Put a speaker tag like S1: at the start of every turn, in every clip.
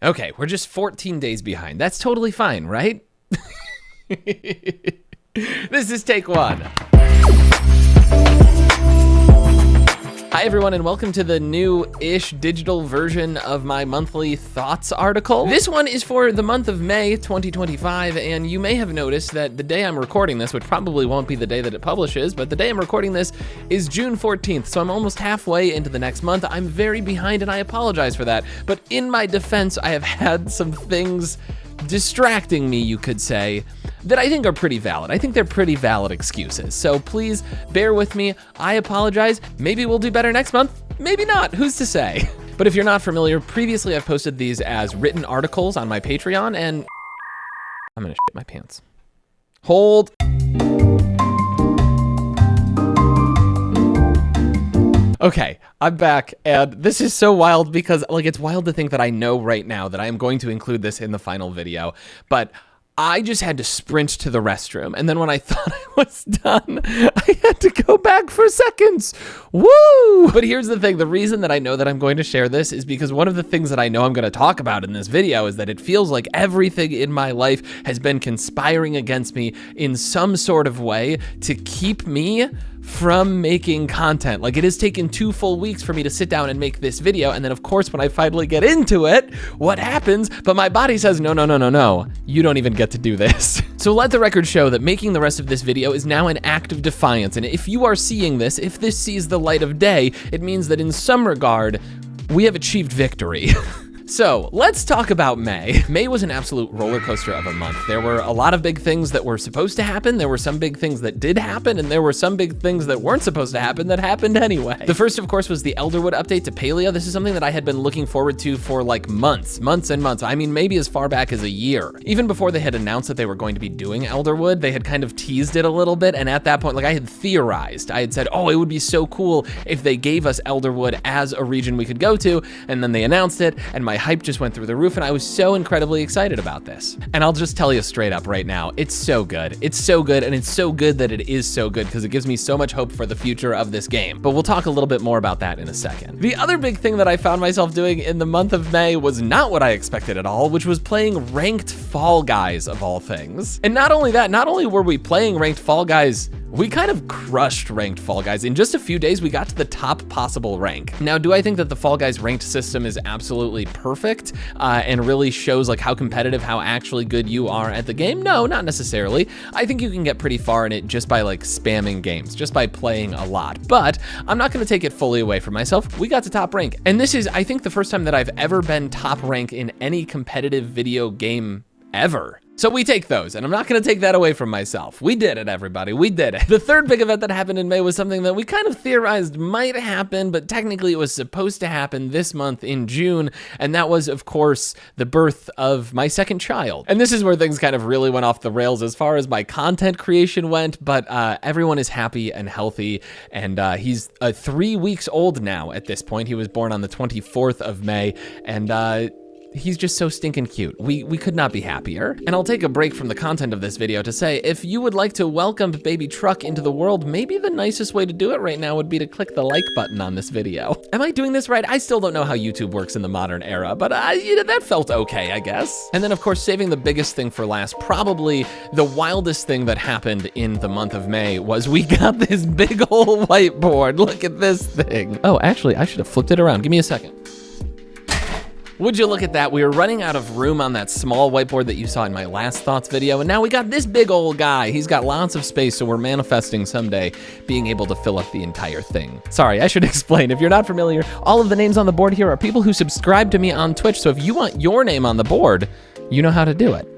S1: Okay, we're just 14 days behind. That's totally fine, right? This is take one. Hi everyone, and welcome to the new-ish digital version of my monthly thoughts article. This one is for the month of May 2025, and you may have noticed that the day I'm recording this, which probably won't be the day that it publishes, but the day I'm recording this is June 14th, so I'm almost halfway into the next month. I'm very behind, and I apologize for that. But in my defense, I have had some things distracting me, you could say, that I think are pretty valid. I think they're pretty valid excuses. So please bear with me. I apologize. Maybe we'll do better next month. Maybe not. Who's to say? But if you're not familiar, previously I've posted these as written articles on my Patreon, and I'm gonna shit my pants. Hold. Okay, I'm back, and this is so wild because, it's wild to think that I know right now that I am going to include this in the final video, but I just had to sprint to the restroom, and then when I thought I was done, I had to go back for seconds. Woo! But here's the thing, the reason that I know that I'm going to share this is because one of the things that I know I'm going to talk about in this video is that it feels like everything in my life has been conspiring against me in some sort of way to keep me from making content. Like, it has taken 2 full weeks for me to sit down and make this video, and then of course when I finally get into it, what happens? But my body says, no, you don't even get to do this. So let the record show that making the rest of this video is now an act of defiance, and if you are seeing this, if this sees the light of day, it means that in some regard, we have achieved victory. So let's talk about May. May was an absolute roller coaster of a month. There were a lot of big things that were supposed to happen. There were some big things that did happen, and there were some big things that weren't supposed to happen that happened anyway. The first, of course, was the Elderwood update to Palea. This is something that I had been looking forward to for like months and months. I mean, maybe as far back as a year. Even before they had announced that they were going to be doing Elderwood, they had kind of teased it a little bit, and at that point, I had theorized. I had said, oh, it would be so cool if they gave us Elderwood as a region we could go to, and then they announced it, and my hype just went through the roof, and I was so incredibly excited about this. And I'll just tell you straight up right now, it's so good. It's so good, and it's so good that it is so good because it gives me so much hope for the future of this game. But we'll talk a little bit more about that in a second. The other big thing that I found myself doing in the month of May was not what I expected at all, which was playing ranked Fall Guys of all things. And not only that, not only were we playing ranked Fall Guys, we kind of crushed ranked Fall Guys. In just a few days, we got to the top possible rank. Now, do I think that the Fall Guys ranked system is absolutely perfect and really shows how competitive, how actually good you are at the game? No, not necessarily. I think you can get pretty far in it just by spamming games, just by playing a lot. But I'm not gonna take it fully away from myself. We got to top rank. And this is, I think, the first time that I've ever been top rank in any competitive video game ever. So we take those, and I'm not gonna take that away from myself. We did it, everybody, we did it. The third big event that happened in May was something that we kind of theorized might happen, but technically it was supposed to happen this month in June, and that was, of course, the birth of my second child. And this is where things kind of really went off the rails as far as my content creation went, but everyone is happy and healthy, and he's 3 weeks old now at this point. He was born on the 24th of May, and he's just so stinking cute. We could not be happier. And I'll take a break from the content of this video to say, if you would like to welcome baby Truck into the world, maybe the nicest way to do it right now would be to click the like button on this video. Am I doing this right? I still don't know how YouTube works in the modern era, but that felt okay, I guess. And then, of course, saving the biggest thing for last, probably the wildest thing that happened in the month of May was we got this big old whiteboard. Look at this thing. Oh, actually, I should have flipped it around. Give me a second. Would you look at that? We were running out of room on that small whiteboard that you saw in my last thoughts video, and now we got this big old guy. He's got lots of space, so we're manifesting someday being able to fill up the entire thing. Sorry, I should explain. If you're not familiar, all of the names on the board here are people who subscribe to me on Twitch, so if you want your name on the board, you know how to do it.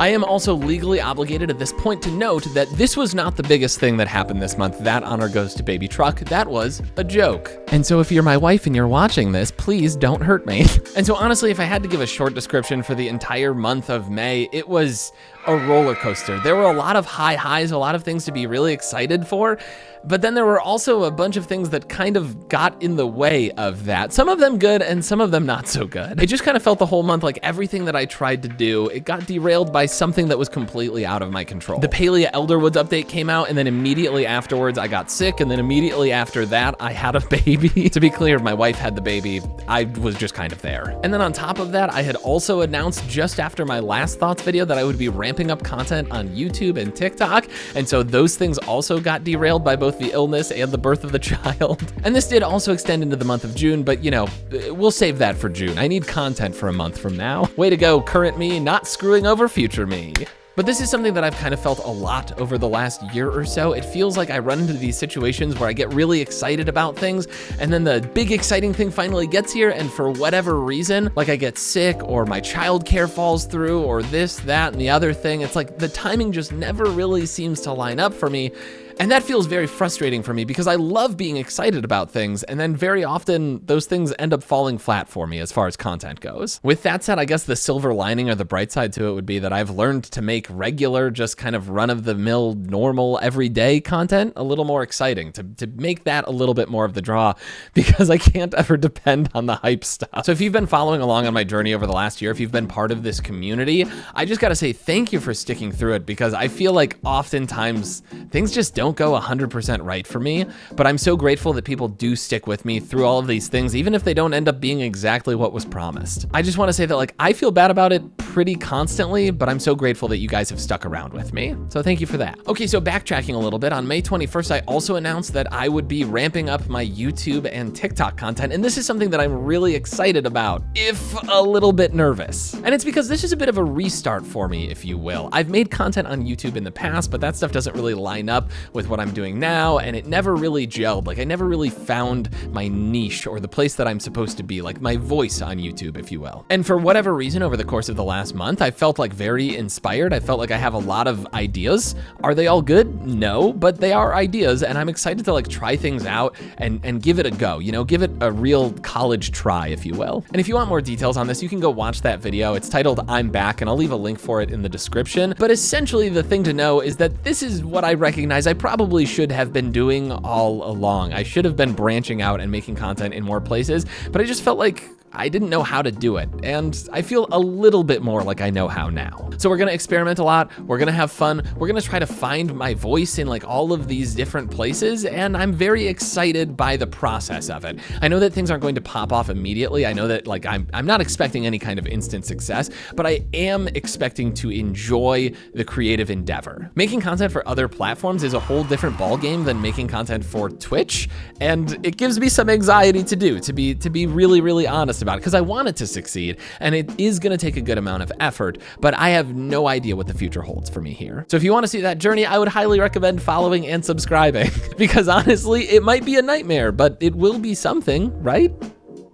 S1: I am also legally obligated at this point to note that this was not the biggest thing that happened this month. That honor goes to baby Truck. That was a joke. And so if you're my wife and you're watching this, please don't hurt me. And so honestly, if I had to give a short description for the entire month of May, it was a roller coaster. There were a lot of high highs, a lot of things to be really excited for, but then there were also a bunch of things that kind of got in the way of that. Some of them good and some of them not so good. It just kind of felt the whole month like everything that I tried to do, it got derailed by by something that was completely out of my control. The Palia Elderwoods update came out, and then immediately afterwards I got sick, and then immediately after that I had a baby. To be clear, my wife had the baby. I was just kind of there. And then on top of that, I had also announced just after my last thoughts video that I would be ramping up content on YouTube and TikTok, and so those things also got derailed by both the illness and the birth of the child. And this did also extend into the month of June, but you know, we'll save that for June. I need content for a month from now. Way to go, current me, not screwing over future me. But this is something that I've kind of felt a lot over the last year or so. It feels like I run into these situations where I get really excited about things, and then the big exciting thing finally gets here, and for whatever reason, like I get sick, or my childcare falls through, or this, that, and the other thing. It's like the timing just never really seems to line up for me. And that feels very frustrating for me because I love being excited about things, and then very often those things end up falling flat for me as far as content goes. With that said, I guess the silver lining or the bright side to it would be that I've learned to make regular, just kind of run-of-the-mill, normal, everyday content a little more exciting, to make that a little bit more of the draw, because I can't ever depend on the hype stuff. So if you've been following along on my journey over the last year, if you've been part of this community, I just gotta say thank you for sticking through it, because I feel like oftentimes things just don't go 100% right for me, but I'm so grateful that people do stick with me through all of these things, even if they don't end up being exactly what was promised. I just want to say that like I feel bad about it pretty constantly, but I'm so grateful that you guys have stuck around with me. So thank you for that. Okay, so backtracking a little bit, on May 21st, I also announced that I would be ramping up my YouTube and TikTok content, and this is something that I'm really excited about, if a little bit nervous. And it's because this is a bit of a restart for me, if you will. I've made content on YouTube in the past, but that stuff doesn't really line up with what I'm doing now, and it never really gelled. Like I never really found my niche or the place that I'm supposed to be, like my voice on YouTube, if you will. And for whatever reason, over the course of the last month, I felt like very inspired. I felt like I have a lot of ideas. Are they all good? No, but they are ideas, and I'm excited to like try things out and give it a go, you know, give it a real college try, if you will. And if you want more details on this, you can go watch that video. It's titled I'm Back, and I'll leave a link for it in the description. But essentially the thing to know is that this is what I recognize I probably should have been doing all along. I should have been branching out and making content in more places, but I just felt like I didn't know how to do it, and I feel a little bit more like I know how now. So we're gonna experiment a lot, we're gonna have fun, we're gonna try to find my voice in like all of these different places, and I'm very excited by the process of it. I know that things aren't going to pop off immediately. I know that like I'm not expecting any kind of instant success, but I am expecting to enjoy the creative endeavor. Making content for other platforms is a whole different ballgame than making content for Twitch, and it gives me some anxiety to do, to be really, really honest about it, because I want it to succeed, and it is gonna take a good amount of effort, but I have no idea what the future holds for me here. So if you wanna see that journey, I would highly recommend following and subscribing, because honestly, it might be a nightmare, but it will be something, right?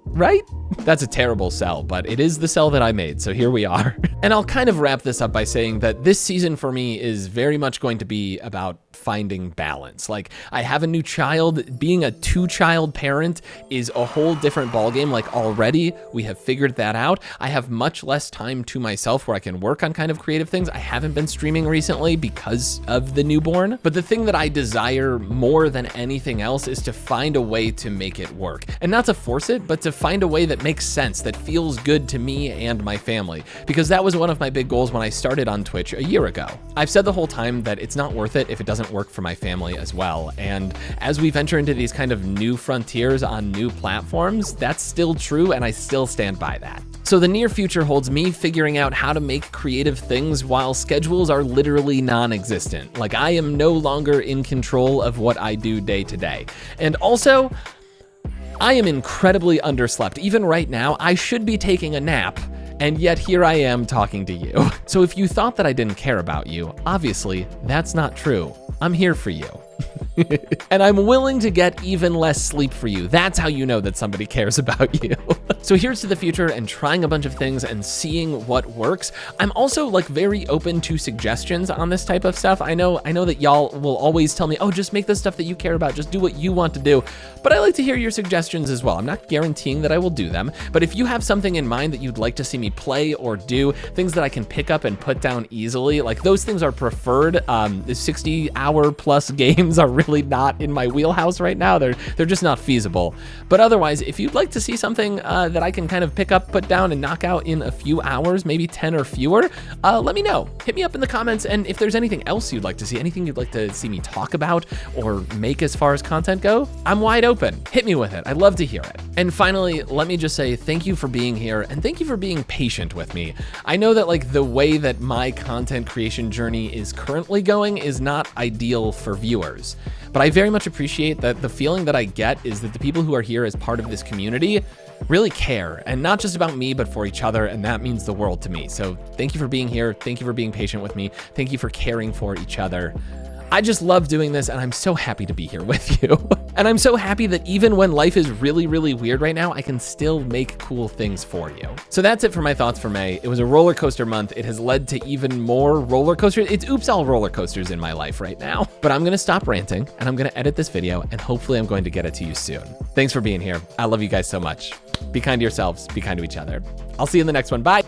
S1: Right? That's a terrible sell, but it is the sell that I made, so here we are. And I'll kind of wrap this up by saying that this season for me is very much going to be about finding balance. Like, I have a new child. Being a two-child parent is a whole different ballgame. Like, already we have figured that out. I have much less time to myself where I can work on kind of creative things. I haven't been streaming recently because of the newborn, but the thing that I desire more than anything else is to find a way to make it work. And not to force it, but to find a way that makes sense, that feels good to me and my family, because that was one of my big goals when I started on Twitch a year ago. I've said the whole time that it's not worth it if it doesn't work for my family as well. And as we venture into these kind of new frontiers on new platforms, that's still true, and I still stand by that. So the near future holds me figuring out how to make creative things while schedules are literally non-existent. Like, I am no longer in control of what I do day to day. And also, I am incredibly underslept. Even right now, I should be taking a nap, and yet here I am talking to you. So if you thought that I didn't care about you, obviously that's not true. I'm here for you. And I'm willing to get even less sleep for you. That's how you know that somebody cares about you. So here's to the future and trying a bunch of things and seeing what works. I'm also like very open to suggestions on this type of stuff. I know that y'all will always tell me, oh, just make the stuff that you care about. Just do what you want to do. But I like to hear your suggestions as well. I'm not guaranteeing that I will do them, but if you have something in mind that you'd like to see me play or do, things that I can pick up and put down easily, like those things are preferred. The 60-hour plus games are really not in my wheelhouse right now. They're just not feasible. But otherwise, if you'd like to see something that I can kind of pick up, put down, and knock out in a few hours, maybe 10 or fewer, let me know. Hit me up in the comments, and if there's anything else you'd like to see, anything you'd like to see me talk about or make as far as content go, I'm wide open. Hit me with it. I'd love to hear it. And finally, let me just say thank you for being here, and thank you for being patient with me. I know that like the way that my content creation journey is currently going is not ideal for viewers, but I very much appreciate that the feeling that I get is that the people who are here as part of this community really care, and not just about me, but for each other, and that means the world to me. So thank you for being here. Thank you for being patient with me. Thank you for caring for each other. I just love doing this, and I'm so happy to be here with you. And I'm so happy that even when life is really, really weird right now, I can still make cool things for you. So that's it for my thoughts for May. It was a roller coaster month. It has led to even more roller coasters. It's oops all roller coasters in my life right now. But I'm gonna stop ranting, and I'm gonna edit this video, and hopefully I'm going to get it to you soon. Thanks for being here. I love you guys so much. Be kind to yourselves, be kind to each other. I'll see you in the next one. Bye.